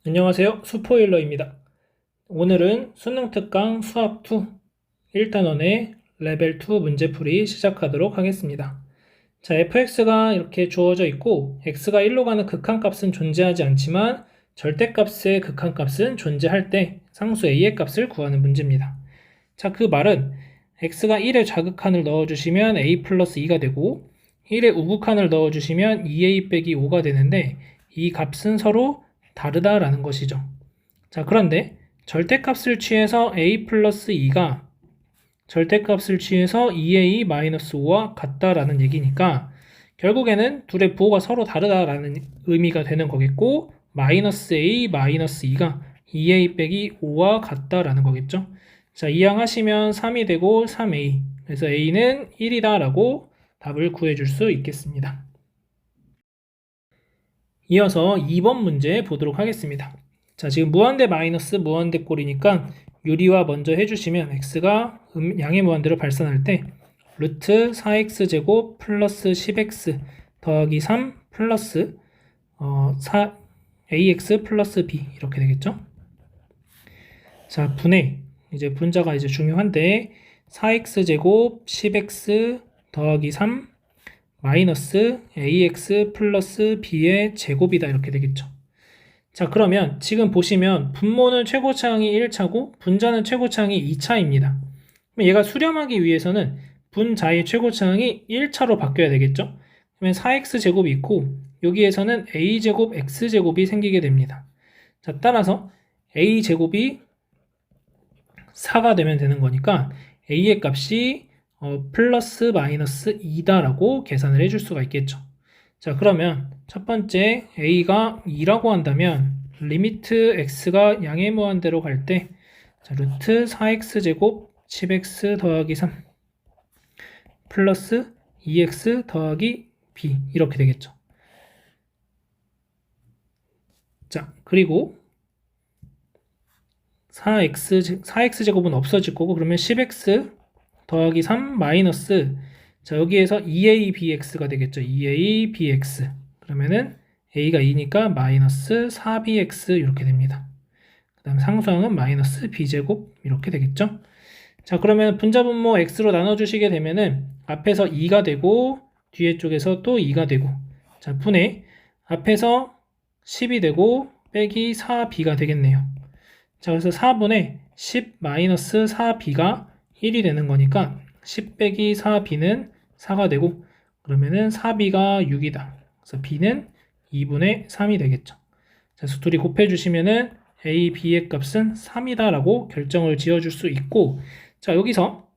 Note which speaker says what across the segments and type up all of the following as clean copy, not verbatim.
Speaker 1: 안녕하세요. 수포일러입니다. 오늘은 수능 특강 수학2 1단원의 레벨 2 문제풀이 시작하도록 하겠습니다. 자, fx가 이렇게 주어져 있고 x가 1로 가는 극한값은 존재하지 않지만 절대값의 극한값은 존재할 때 상수 a의 값을 구하는 문제입니다. 자, 그 말은 x가 1의 좌극한을 넣어주시면 a 플러스 2가 되고 1의 우극한을 넣어주시면 2a 빼기 5가 되는데 이 값은 서로 다르다라는 것이죠. 자, 그런데 절대값을 취해서 a 플러스 2가 절대값을 취해서 2a 마이너스 5와 같다라는 얘기니까 결국에는 둘의 부호가 서로 다르다라는 의미가 되는 거겠고 마이너스 a 마이너스 2가 2a 빼기 5와 같다라는 거겠죠. 자, 이항하시면 3이 되고 3a, 그래서 a는 1이다 라고 답을 구해줄 수 있겠습니다. 이어서 2번 문제 보도록 하겠습니다. 자, 지금 무한대 마이너스 무한대 꼴이니까 유리화 먼저 해주시면 x가 양의 무한대로 발산할 때 루트 4x제곱 플러스 10x 더하기 3 플러스 ax 플러스 b 이렇게 되겠죠. 자, 분해 이제 분자가 이제 중요한데 4x제곱 10x 더하기 3 마이너스 ax 플러스 b의 제곱이다 이렇게 되겠죠. 자, 그러면 지금 보시면 분모는 최고차항이 1차고 분자는 최고차항이 2차입니다. 그럼 얘가 수렴하기 위해서는 분자의 최고차항이 1차로 바뀌어야 되겠죠. 그러면 4x제곱이 있고 여기에서는 a제곱 x제곱이 생기게 됩니다. 자, 따라서 a제곱이 4가 되면 되는 거니까 a의 값이 플러스 마이너스 2다라고 계산을 해줄 수가 있겠죠. 자, 그러면 첫 번째 a가 2라고 한다면 리미트 x가 양의 무한대로 갈 때 루트 4x제곱 10x 더하기 3 플러스 2x 더하기 b 이렇게 되겠죠. 자, 그리고 4x제곱은 없어질 거고 그러면 10x 더하기 3 마이너스 자, 여기에서 2abx가 되겠죠. 2abx 그러면은 a가 2니까 마이너스 4bx 이렇게 됩니다. 그 다음 상수항은 마이너스 b제곱 이렇게 되겠죠. 자, 그러면 분자분모 x로 나눠주시게 되면은 앞에서 2가 되고 뒤에 쪽에서 또 2가 되고 자, 분해 앞에서 10이 되고 빼기 4b가 되겠네요. 자, 그래서 4분의 10 마이너스 4b가 1이 되는 거니까 10 빼기 4b는 4가 되고 그러면은 4b가 6이다. 그래서 b는 2분의 3이 되겠죠. 자, 그래서 둘이 곱해주시면은 a, b의 값은 3이다 라고 결정을 지어줄 수 있고 자, 여기서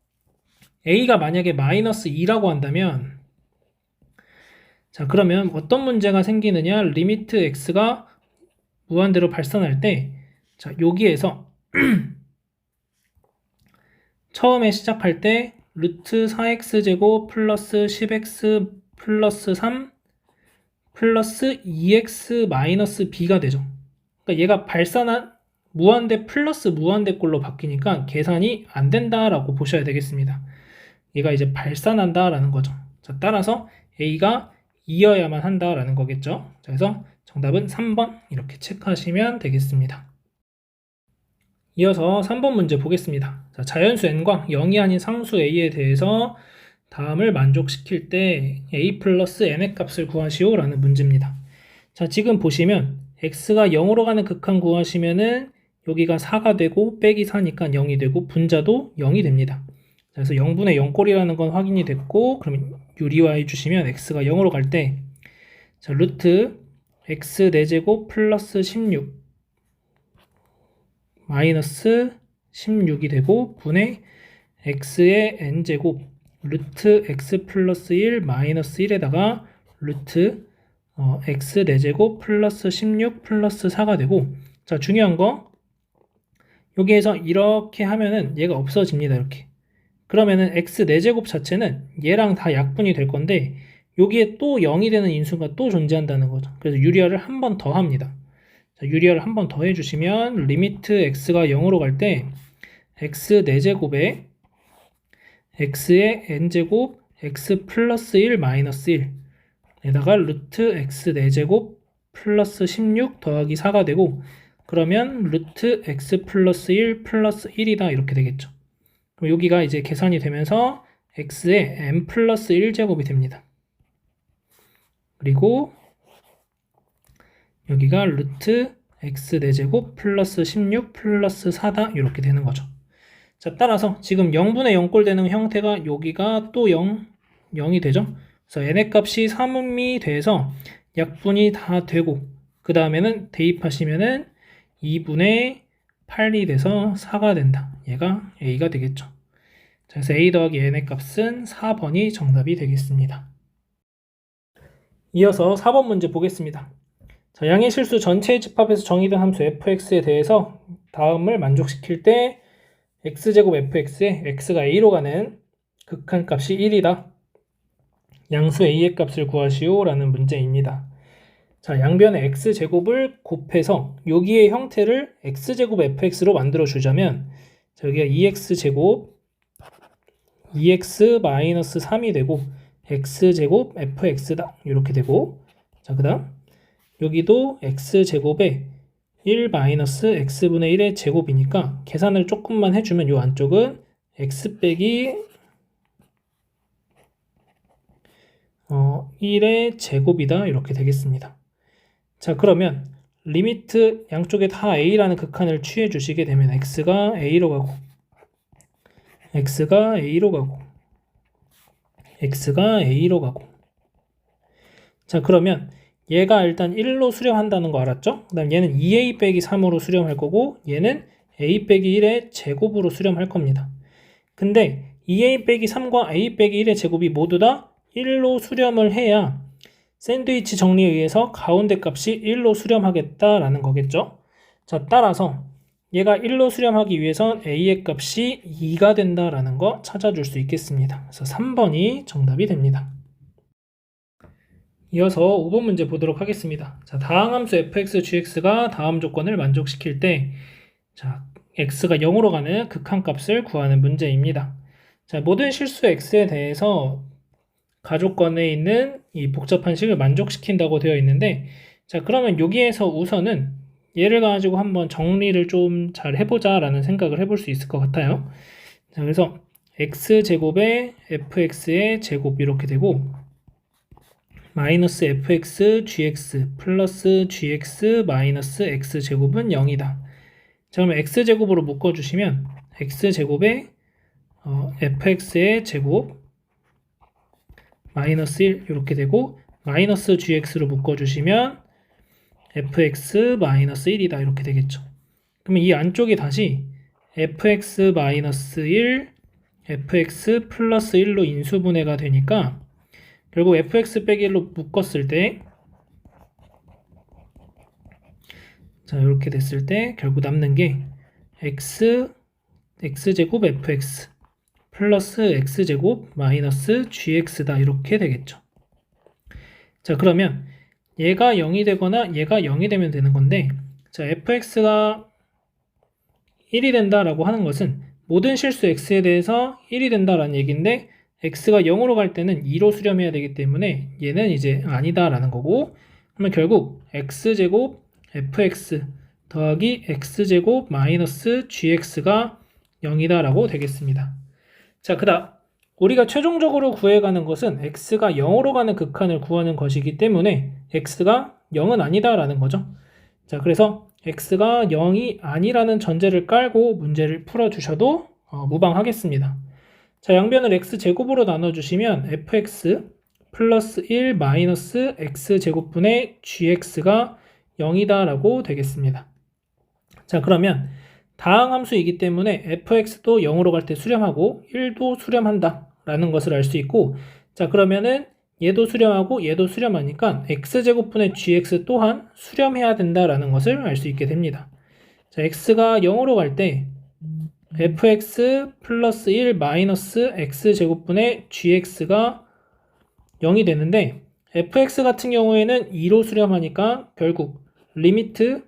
Speaker 1: a가 만약에 마이너스 2라고 한다면 자, 그러면 어떤 문제가 생기느냐 리미트 x가 무한대로 발산할 때 자, 여기에서 처음에 시작할 때 루트 4x제곱 플러스 10x 플러스 3 플러스 2x 마이너스 b가 되죠. 그러니까 얘가 발산한 무한대 플러스 무한대 꼴로 바뀌니까 계산이 안 된다라고 보셔야 되겠습니다. 얘가 이제 발산한다라는 거죠. 자, 따라서 a가 2여야만 한다라는 거겠죠. 자, 그래서 정답은 3번 이렇게 체크하시면 되겠습니다. 이어서 3번 문제 보겠습니다. 자, 자연수 n과 0이 아닌 상수 a에 대해서 다음을 만족시킬 때 a 플러스 n의 값을 구하시오 라는 문제입니다. 자, 지금 보시면 x가 0으로 가는 극한 구하시면은 여기가 4가 되고 빼기 4니까 0이 되고 분자도 0이 됩니다. 자, 그래서 0분의 0꼴이라는 건 확인이 됐고 그러면 유리화해 주시면 x가 0으로 갈 때 자, 루트 x 4제곱 플러스 16 마이너스 16이 되고 분의 x의 n제곱 루트 x 플러스 1 마이너스 1에다가 루트 x 4제곱 플러스 16 플러스 4가 되고 자, 중요한 거 여기에서 이렇게 하면은 얘가 없어집니다. 이렇게 그러면은 x 4제곱 자체는 얘랑 다 약분이 될 건데 여기에 또 0이 되는 인수가 또 존재한다는 거죠. 그래서 유리화를 한 번 더 합니다. 자, 유리화를 한 번 더 해주시면 리미트 x가 0으로 갈 때 x 4제곱에 x의 n제곱 x 플러스 1 마이너스 1 에다가 루트 x 4제곱 플러스 16 더하기 4가 되고 그러면 루트 x 플러스 1 플러스 1이다 이렇게 되겠죠. 그럼 여기가 이제 계산이 되면서 x의 n 플러스 1제곱이 됩니다. 그리고 여기가 루트 x 4제곱 플러스 16 플러스 4다 이렇게 되는 거죠. 자, 따라서 지금 0분의 0꼴 되는 형태가 여기가 또 0이 되죠. 그래서 n의 값이 3이 돼서 약분이 다 되고 그 다음에는 대입하시면은 2분의 8이 돼서 4가 된다. 얘가 a가 되겠죠. 자, 그래서 a 더하기 n의 값은 4번이 정답이 되겠습니다. 이어서 4번 문제 보겠습니다. 자, 양의 실수 전체의 집합에서 정의된 함수 fx에 대해서 다음을 만족시킬 때 x제곱 fx에 x가 a로 가는 극한값이 1이다. 양수 a의 값을 구하시오 라는 문제입니다. 자, 양변의 x제곱을 곱해서 여기의 형태를 x제곱 fx로 만들어 주자면 자, 여기가 2x제곱 2x-3이 되고 x제곱 fx다 이렇게 되고 자, 그 다음 여기도 x제곱에 1-x분의 1의 제곱이니까 계산을 조금만 해주면 이 안쪽은 x 빼기 1의 제곱이다 이렇게 되겠습니다. 자, 그러면 리미트 양쪽에 다 a라는 극한을 취해 주시게 되면 x가 a로 가고 x가 a로 가고 x가 a로 가고 자, 그러면 얘가 일단 1로 수렴한다는 거 알았죠? 그 다음 얘는 2a 빼기 3으로 수렴할 거고 얘는 a 빼기 1의 제곱으로 수렴할 겁니다. 근데 2a 빼기 3과 a 빼기 1의 제곱이 모두 다 1로 수렴을 해야 샌드위치 정리에 의해서 가운데 값이 1로 수렴하겠다라는 거겠죠? 자, 따라서 얘가 1로 수렴하기 위해선 a의 값이 2가 된다라는 거 찾아줄 수 있겠습니다. 그래서 3번이 정답이 됩니다. 이어서 5번 문제 보도록 하겠습니다. 자, 다항함수 fx, gx가 다음 조건을 만족시킬 때 자, x가 0으로 가는 극한값을 구하는 문제입니다. 자, 모든 실수 x에 대해서 가조건에 있는 이 복잡한 식을 만족시킨다고 되어 있는데 자, 그러면 여기에서 우선은 얘를 가지고 한번 정리를 좀 잘 해보자 라는 생각을 해볼 수 있을 것 같아요. 자, 그래서 x제곱에 fx의 제곱 이렇게 되고 마이너스 fx gx 플러스 gx 마이너스 x제곱은 0이다. 자, 그러면 x제곱으로 묶어주시면 x제곱에 fx의 제곱 마이너스 1 이렇게 되고 마이너스 gx로 묶어주시면 fx 마이너스 1이다 이렇게 되겠죠. 그러면 이 안쪽이 다시 fx 마이너스 1 fx 플러스 1로 인수분해가 되니까 결국 fx 빼기 1로 묶었을 때 자, 이렇게 됐을 때 결국 남는 게 x제곱 fx 플러스 x제곱 마이너스 gx다 이렇게 되겠죠. 자, 그러면 얘가 0이 되거나 얘가 0이 되면 되는 건데 자, fx가 1이 된다라고 하는 것은 모든 실수 x에 대해서 1이 된다라는 얘기인데 x가 0으로 갈 때는 2로 수렴해야 되기 때문에 얘는 이제 아니다라는 거고 그러면 결국 x제곱 fx 더하기 x제곱 마이너스 gx가 0이다라고 되겠습니다. 자, 그 다음 우리가 최종적으로 구해가는 것은 x가 0으로 가는 극한을 구하는 것이기 때문에 x가 0은 아니다라는 거죠. 자, 그래서 x가 0이 아니라는 전제를 깔고 문제를 풀어주셔도 무방하겠습니다. 자, 양변을 x제곱으로 나눠주시면 fx 플러스 1 마이너스 x제곱분의 gx가 0이다 라고 되겠습니다. 자, 그러면 다항함수이기 때문에 fx도 0으로 갈 때 수렴하고 1도 수렴한다 라는 것을 알 수 있고 자, 그러면은 얘도 수렴하고 얘도 수렴하니까 x제곱분의 gx 또한 수렴해야 된다라는 것을 알 수 있게 됩니다. 자, x가 0으로 갈 때 fx 플러스 1 마이너스 x제곱분의 gx가 0이 되는데 fx 같은 경우에는 2로 수렴하니까 결국 리미트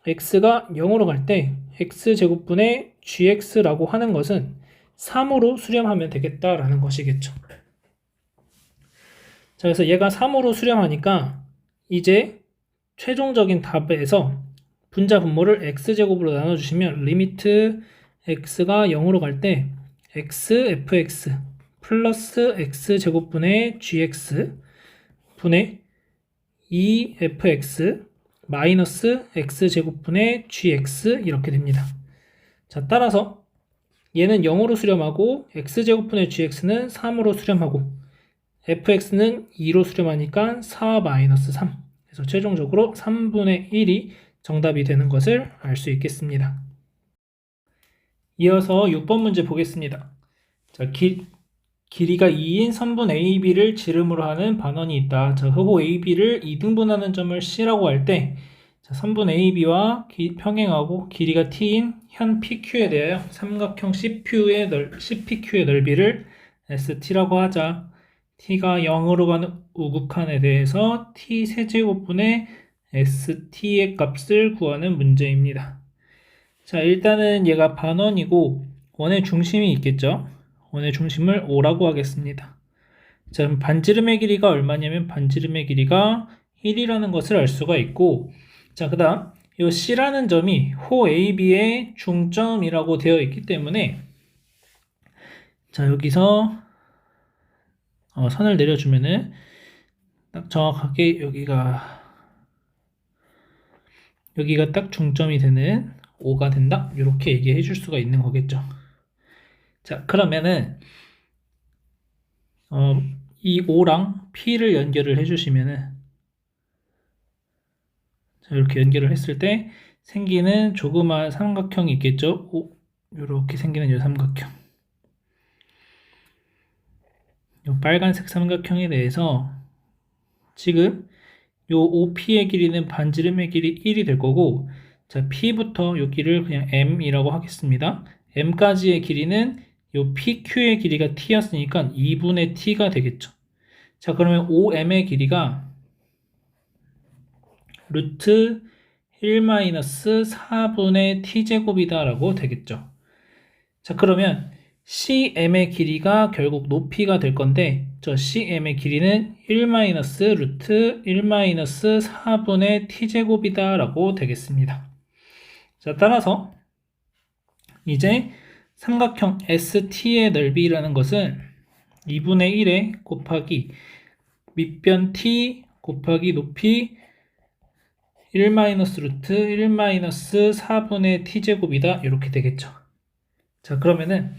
Speaker 1: x가 0으로 갈 때 x제곱분의 gx라고 하는 것은 3으로 수렴하면 되겠다라는 것이겠죠. 자, 그래서 얘가 3으로 수렴하니까 이제 최종적인 답에서 분자 분모를 x제곱으로 나눠주시면 리미트 x가 0으로 갈 때 x fx 플러스 x제곱분의 gx 분의 2fx 마이너스 x제곱분의 gx 이렇게 됩니다. 자, 따라서 얘는 0으로 수렴하고 x제곱분의 gx는 3으로 수렴하고 fx는 2로 수렴하니까 4 마이너스 3. 그래서 최종적으로 3분의 1이 정답이 되는 것을 알 수 있겠습니다. 이어서 6번 문제 보겠습니다. 자, 길이가 2인 선분 AB를 지름으로 하는 반원이 있다. 자, 흡호 AB를 2등분하는 점을 C라고 할 때 선분 AB와 평행하고 길이가 T인 현 PQ에 대하여 삼각형 CPQ의 넓이를 ST라고 하자. T가 0으로 가는 우극한에 대해서 T 세제곱분의 ST의 값을 구하는 문제입니다. 자, 일단은 얘가 반원이고 원의 중심이 있겠죠. 원의 중심을 5라고 하겠습니다. 자, 그럼 반지름의 길이가 얼마냐면 반지름의 길이가 1이라는 것을 알 수가 있고, 자, 그 다음 이 C라는 점이 호 AB의 중점이라고 되어 있기 때문에 자, 여기서 선을 내려주면은 딱 정확하게 여기가 딱 중점이 되는 5가 된다, 이렇게 얘기해 줄 수가 있는 거겠죠. 자, 그러면은 이 5랑 P를 연결을 해주시면은 자, 이렇게 연결을 했을 때 생기는 조그마한 삼각형이 있겠죠. 이렇게 생기는 이 삼각형, 이 빨간색 삼각형에 대해서 지금 요 OP의 길이는 반지름의 길이 1이 될 거고, 자, P부터 요 길을 그냥 M이라고 하겠습니다. M까지의 길이는 요 PQ의 길이가 T였으니까 2분의 T가 되겠죠. 자, 그러면 OM의 길이가 루트 1-4분의 T제곱이다 라고 되겠죠. 자, 그러면 CM의 길이가 결국 높이가 될 건데, 저 CM의 길이는 1-루트 1-4분의 T제곱이다 라고 되겠습니다. 자, 따라서 이제 삼각형 ST의 넓이라는 것은 2분의 1에 곱하기 밑변 T 곱하기 높이 1-루트 1-4분의 T제곱이다, 이렇게 되겠죠. 자, 그러면은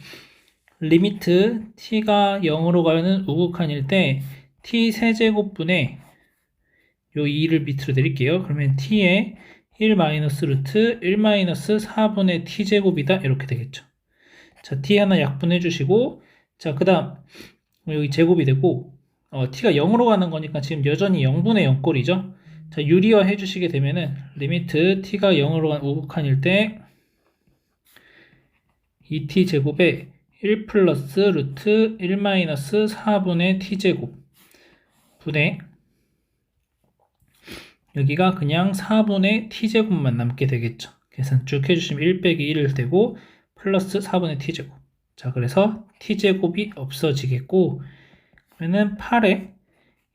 Speaker 1: 리미트 t가 0으로 가는 우극한일 때 t 세제곱분의 요 2를 밑으로 내릴게요. 그러면 t의 1-루트 1-4분의 t제곱이다, 이렇게 되겠죠. 자, t 하나 약분해 주시고, 자, 그 다음 여기 제곱이 되고, t가 0으로 가는 거니까 지금 여전히 0분의 0 꼴이죠. 자, 유리화 해 주시게 되면은 리미트 t가 0으로 가는 우극한일 때 2t 제곱에 1 플러스 루트 1-4분의 t제곱 분의 여기가 그냥 4분의 t제곱만 남게 되겠죠. 계산 쭉 해주시면 1 빼기 1을 되고 플러스 4분의 t제곱. 자, 그래서 t제곱이 없어지겠고, 그러면은 8에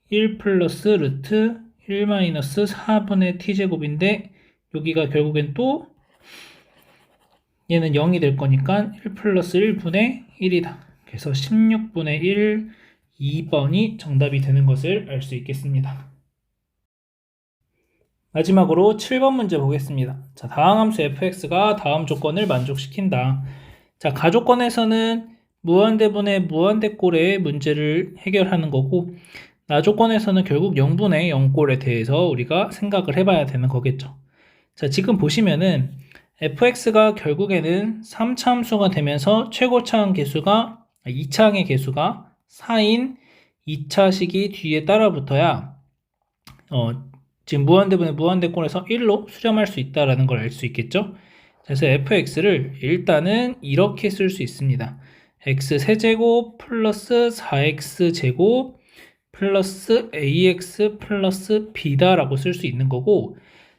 Speaker 1: 1 플러스 루트 1-4분의 t제곱인데 여기가 결국엔 또 얘는 0이 될 거니까 1 플러스 1분의 1이다. 그래서 16분의 1, 2번이 정답이 되는 것을 알 수 있겠습니다. 마지막으로 7번 문제 보겠습니다. 자, 다항함수 fx가 다음 조건을 만족시킨다. 자, 가조건에서는 무한대분의 무한대꼴의 문제를 해결하는 거고, 나조건에서는 결국 0분의 0꼴에 대해서 우리가 생각을 해봐야 되는 거겠죠. 자, 지금 보시면은 fx가 결국에는 3차 함수가 되면서 최고차항 개수가 2차항의 개수가 4인 2차식이 뒤에 따라 붙어야 지금 무한대분의 무한대꼴에서 1로 수렴할 수 있다는 걸 알 수 있겠죠. 그래서 fx를 일단은 이렇게 쓸 수 있습니다. x 세제곱 플러스 4x 제곱 플러스 ax 플러스 b다 라고 쓸 수 있는 거고,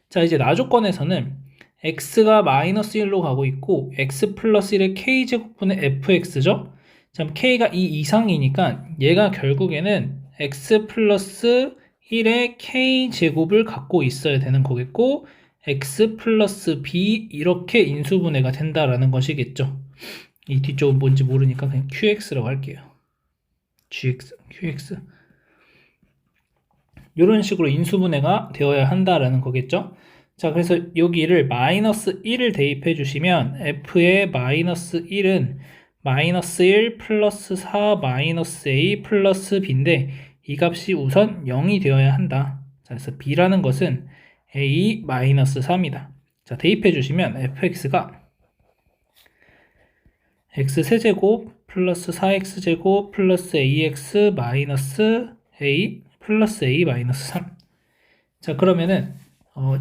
Speaker 1: 자, 이제 나조건에서는 x가 마이너스 1로 가고 있고 x 플러스 1의 k제곱분의 fx죠. 자, k가 2 이상이니까 얘가 결국에는 x 플러스 1의 k제곱을 갖고 있어야 되는 거겠고, x 플러스 b 이렇게 인수분해가 된다라는 것이겠죠. 이 뒤쪽은 뭔지 모르니까 그냥 qx라고 할게요. qx 이런 식으로 인수분해가 되어야 한다라는 거겠죠. 자, 그래서 여기를 마이너스 1을 대입해 주시면 f의 마이너스 1은 마이너스 1 플러스 4 마이너스 a 플러스 b인데 이 값이 우선 0이 되어야 한다. 자, 그래서 b라는 것은 a 마이너스 3이다. 자, 대입해 주시면 fx가 x세제곱 플러스 4x제곱 플러스 ax 마이너스 a 플러스 a 마이너스 3. 자, 그러면은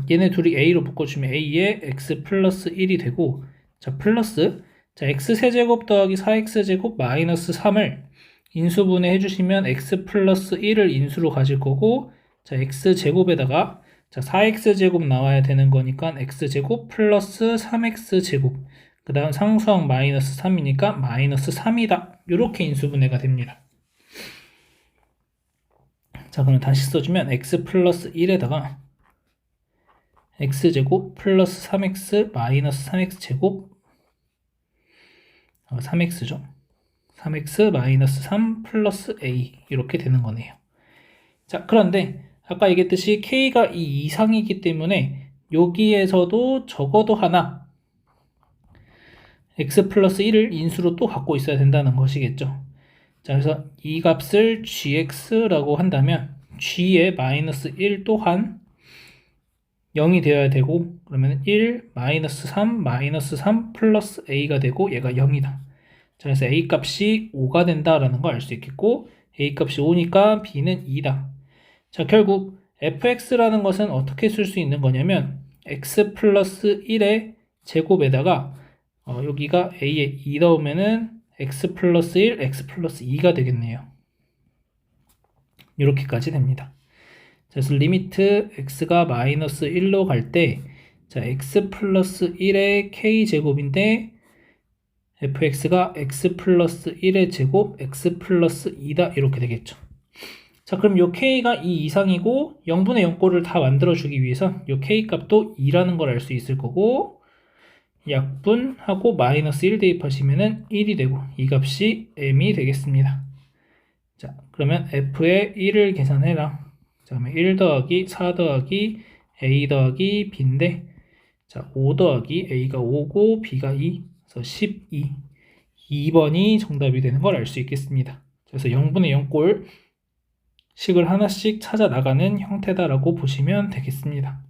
Speaker 1: 얘네 둘이 a로 묶어주면 a에 x 플러스 1이 되고, 자, 플러스, 자, x세제곱 더하기 4x제곱 마이너스 3을 인수분해 해주시면 x 플러스 1을 인수로 가질 거고, 자, x제곱에다가, 자, 4x제곱 나와야 되는 거니까 x제곱 플러스 3x제곱, 그 다음 상수항 마이너스 3이니까 마이너스 3이다. 이렇게 인수분해가 됩니다. 자, 그럼 다시 써주면 x 플러스 1에다가 x제곱 플러스 3x 마이너스 3x제곱 3x죠. 3x 마이너스 3 플러스 a 이렇게 되는 거네요. 자, 그런데 아까 얘기했듯이 k가 2 이상이기 때문에 여기에서도 적어도 하나 x 플러스 1을 인수로 또 갖고 있어야 된다는 것이겠죠. 자, 그래서 이 값을 gx라고 한다면 g의 마이너스 1 또한 0이 되어야 되고, 그러면 1 마이너스 3 마이너스 3 플러스 a가 되고 얘가 0이다. 자, 그래서 a 값이 5가 된다라는 걸 알 수 있겠고, a 값이 5니까 b는 2다. 자, 결국 fx라는 것은 어떻게 쓸 수 있는 거냐면 x 플러스 1의 제곱에다가 여기가 a에 2 넣으면은 x 플러스 1, x 플러스 2가 되겠네요. 이렇게까지 됩니다. 그래서 리미트 x가 마이너스 1로 갈 때, 자, x 플러스 1의 k제곱인데 fx가 x 플러스 1의 제곱 x 플러스 2다 이렇게 되겠죠. 자, 그럼 요 k가 2 이상이고 0분의 0꼴을 다 만들어주기 위해서 요 k 값도 2라는 걸 알 수 있을 거고, 약분하고 마이너스 1 대입하시면은 1이 되고 이 값이 m이 되겠습니다. 자, 그러면 f의 1을 계산해라. 자, 그러면 1 더하기 4 더하기 a 더하기 b인데, 자, 5 더하기 a가 5고 b가 2, 그래서 12. 2번이 정답이 되는 걸 알 수 있겠습니다. 그래서 0분의 0꼴 식을 하나씩 찾아 나가는 형태다라고 보시면 되겠습니다.